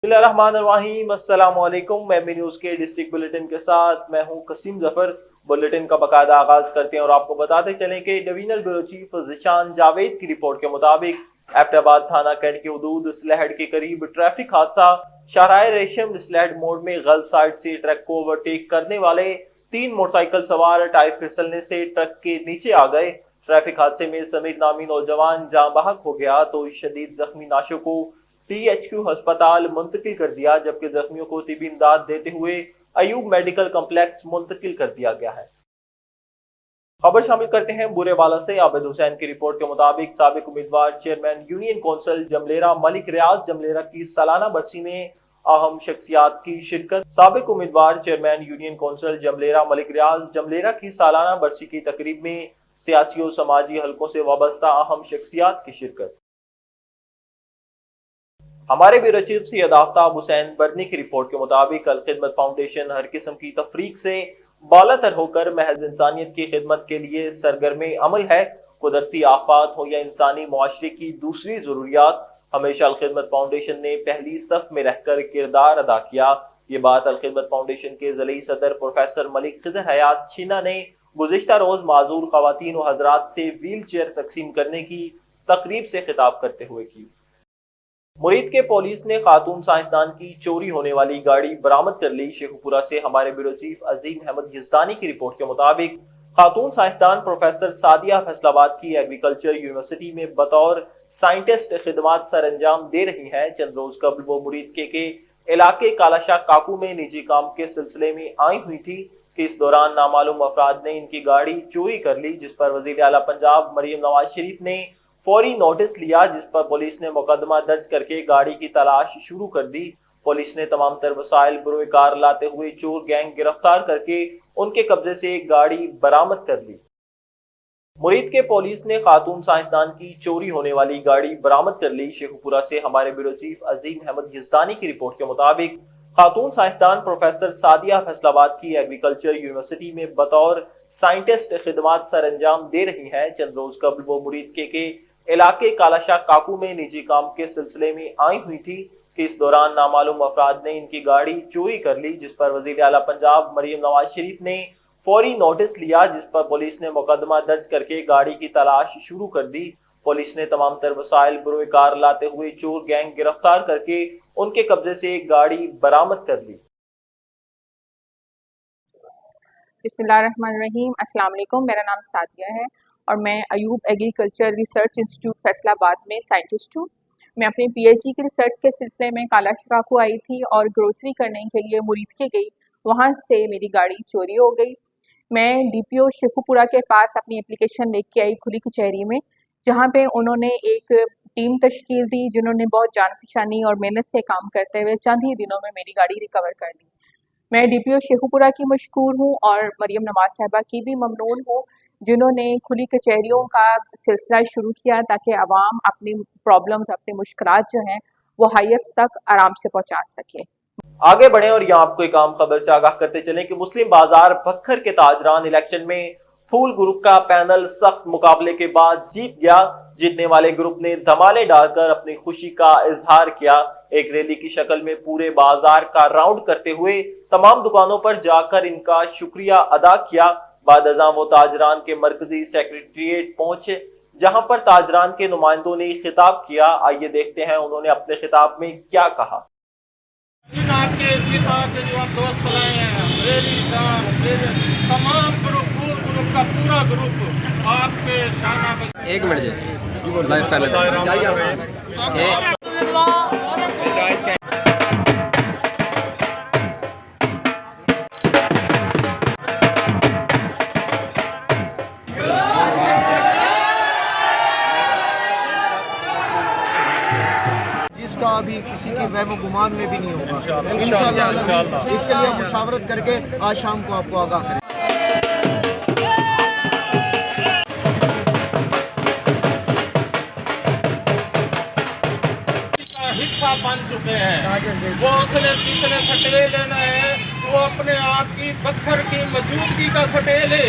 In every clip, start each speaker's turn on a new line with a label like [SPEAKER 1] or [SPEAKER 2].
[SPEAKER 1] बिस्मिल्लाहिर्रहमानिर्रहीम, अस्सलाम वालेकुम। मैं भी न्यूज़ के डिस्ट्रिक्ट बुलेटिन के साथ मैं हूं कसीम जफर। बुलेटिन का बाकायदा आगाज करते हैं और आपको बताते चलें कि divisional bureau chief Zeeshan Javed की रिपोर्ट के मुताबिक एबटाबाद थाना कैंट की हदूद स्लहड़ के करीब ट्रैफिक हादसा। शाहराह रेशम स्लहड़ मोड़ में गलत साइड से ट्रक को ओवरटेक करने वाले 3 मोटरसाइकिल सवार टायर फिसलने से ट्रक के नीचे आ गए। ट्रैफिक हादसे में समीर नामी नौजवान जाँ बहक हो गया तो शदीद जख्मी नाशों को THQ अस्पताल मुंतकिल कर दिया, जबकि जख्मियों को तिबी इमदाद देते हुए अयूब मेडिकल कम्प्लेक्स मुंतकिल कर दिया गया है। खबर शामिल करते हैं बुरेवाला से। आबिद हुसैन की रिपोर्ट के मुताबिक साबिक उम्मीदवार चेयरमैन यूनियन कौंसिल जमलेरा मलिक रियाज जमलेरा की सालाना बरसी में अहम शख्सियात की शिरकत। साबिक उम्मीदवार चेयरमैन यूनियन कौंसिल जमलेरा मलिक रियाज जमलेरा की सालाना बरसी की तकरीब में सियासी और समाजी हलकों से वाबस्ता अहम शख्सियात की शिरकत। हमारे ब्यूरो चीफ सैयद आफ्ताब हुसैन बरनी की रिपोर्ट के मुताबिक अल खिदमत फाउंडेशन हर किस्म की तफरीक से बालातर होकर महज इंसानियत की खिदमत के लिए सरगर्म अमल है। कुदरती आफात हो या इंसानी मुआशरे की दूसरी जरूरियात, हमेशा अल खिदमत फाउंडेशन ने पहली सफ में रहकर किरदार अदा किया। ये बात अल खिदमत फाउंडेशन के ज़लई सदर प्रोफेसर मलिक खिजर हयात छीना ने गुज़िश्ता रोज माजूर खवातीन व हजरात से व्हील चेयर तकसीम करने की तकरीब से खिताब करते हुए की। मुरीद के पुलिस ने खातून साइंसदान की चोरी होने वाली गाड़ी बरामद कर ली। शेखुपुरा से हमारे ब्यूरो चीफ अजीम अहमद यजदानी की रिपोर्ट के मुताबिक खातून साइंसदान प्रोफेसर सादिया फैसलाबाद की एग्रीकल्चर यूनिवर्सिटी में बतौर साइंटिस्ट खिदमात सर अंजाम दे रही हैं। चंद रोज कबल वो मुरीद के इलाके कालाशाह काकू में निजी काम के सिलसिले में आई हुई थी कि इस दौरान नामालूम अफराद ने इनकी गाड़ी चोरी कर ली, जिस पर वजीर आला पंजाब मरियम नवाज शरीफ ने फौरी नोटिस लिया, जिस पर पुलिस ने मुकदमा दर्ज करके गाड़ी की तलाश शुरू कर दी। पुलिस ने तमाम तर वसाइल बरोए कार लाते हुए चोर गैंग गिरफ्तार करके उनके कब्जे से एक गाड़ी बरामद कर ली। मुरीद के पुलिस ने खातून साइंसदान की चोरी होने वाली गाड़ी बरामद कर ली। शेखुपुरा से हमारे ब्यूरो चीफ अजीम अहमद यजदानी की रिपोर्ट के मुताबिक खातून साइंसदान प्रोफेसर सादिया फैसलाबाद की एग्रीकल्चर यूनिवर्सिटी में बतौर साइंटिस्ट खिदमात सर अंजाम दे रही हैं। चंद रोज कबल वो मुरीद के इलाके कालाशाह काकू में निजी काम के सिलसिले में आई हुई थी कि इस दौरान नामालूम अफराद ने इनकी गाड़ी चोरी कर ली, जिस पर वजीर आला पंजाब मरियम नवाज शरीफ ने फौरी नोटिस लिया, जिस पर पुलिस ने मुकदमा दर्ज करके गाड़ी की तलाश शुरू कर दी। पुलिस ने तमाम तर वसाइल बरोए कार लाते हुए चोर गैंग गिरफ्तार करके उनके कब्जे से एक गाड़ी बरामद कर ली।
[SPEAKER 2] बिस्मिल्लाहिर्रहमानिर्रहीम, अस्सलाम वालेकुम। मेरा नाम सादिया है और मैं Ayub agriculture research institute Faisalabad में साइंटिस्ट हूँ। मैं अपने PhD की रिसर्च के सिलसिले में कालाशाह काकू आई थी और ग्रोसरी करने के लिए मुरीद के गई। वहाँ से मेरी गाड़ी चोरी हो गई। मैं DPO शेखुपुरा के पास अपनी एप्लीकेशन लेके आई खुली कचहरी में, जहाँ पे उन्होंने एक टीम तश्कील दी, जिन्होंने बहुत जान पहचानी और मेहनत से काम करते हुए चंद ही दिनों में मेरी गाड़ी रिकवर कर ली। मैं DPO शेखुपुरा की मशकूर हूँ और मरियम नवाज साहिबा की भी ममनून हूँ, जिन्होंने खुली कचहरियों का सिलसिला शुरू किया ताकि आवाम अपनी प्रॉब्लम्स, अपनी मुश्किलात जो हैं वो हाईएस्ट तक आराम से पहुँचा सके।
[SPEAKER 1] आगे बढ़े और यहाँ आपको एक आम खबर से आगाह करते चलें कि मुस्लिम बाजार बखर के ताजरान इलेक्शन में फूल ग्रुप का पैनल सख्त मुकाबले के बाद जीत गया। जीतने वाले ग्रुप ने धमाले डालकर अपनी खुशी का इजहार किया। एक रैली की शक्ल में पूरे बाजार का राउंड करते हुए तमाम दुकानों पर जाकर इनका शुक्रिया अदा किया। बाद अज़ां वो ताजरान के मरकजी सेक्रेटरिएट पहुंचे, जहां पर ताजरान के नुमाइंदों ने खिताब किया। आइए देखते हैं उन्होंने अपने खिताब में क्या कहा।
[SPEAKER 3] आपके जो आप दोस्त बुलाए हैं, तमाम ग्रुप का पूरा ग्रुप आपके शाना
[SPEAKER 4] एक मिनट जी लाइव कर लेते हैं।
[SPEAKER 5] जिसका अभी किसी की वहम गुमान में भी नहीं होगा। इंशाअल्लाह इसके लिए मुशावरत करके आज शाम को आपको आगाह करें।
[SPEAKER 3] हिस्सा बन चुके हैं। वो तीसरे सटे लेना है, वो अपने आप की बखर की मौजूदगी का सटे ले,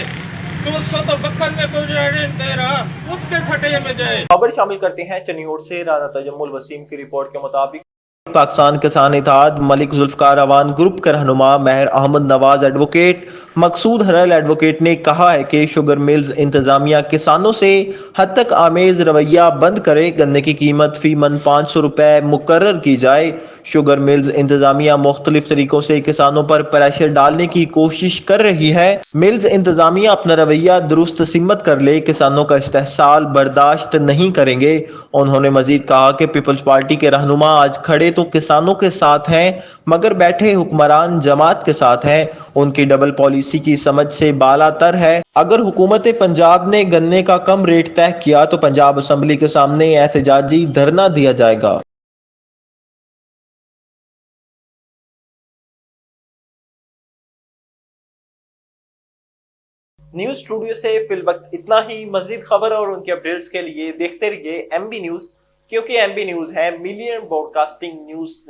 [SPEAKER 3] तो उसको तो बखर में कोई रहने दे रहा, उसके सटे में जाए।
[SPEAKER 1] खबर शामिल करते हैं चनियोट से। राना तजम्मुल वसीम की रिपोर्ट के मुताबिक पाकिस्तान किसान इत्तेहाद मलिक जुल्फकार अवान ग्रुप के रहनुमा महर अहमद नवाज एडवोकेट मकसूद हरल एडवोकेट ने कहा है कि शुगर मिल्स इंतजामिया किसानों से हद तक आमेज रवैया बंद करे, गन्ने की कीमत फी मन 500 रुपए मुकर्रर की जाए। शुगर मिल्स इंतजामिया मुख्तलिफ तरीकों से किसानों पर प्रेशर डालने की कोशिश कर रही है। मिल्स इंतजामिया अपना रवैया दुरुस्त सिमत कर ले, किसानों का इस्तेहसाल बर्दाश्त नहीं करेंगे। उन्होंने मजीद कहा कि पीपल्स पार्टी के रहनुमा आज खड़े तो किसानों के साथ हैं, मगर बैठे हुक्मरान जमात के साथ हैं। उनकी डबल पॉलिसी की समझ से बालातर है। अगर हुकूमत पंजाब ने गन्ने का कम रेट तय किया तो पंजाब असेंबली के सामने एहतजाजी धरना दिया जाएगा। न्यूज स्टूडियो से फिल वक्त इतना ही। मजीद खबर और उनके अपडेट्स के लिए देखते रहिए MB न्यूज, क्योंकि MB न्यूज है मिलियन ब्रॉडकास्टिंग न्यूज नेटवर्क।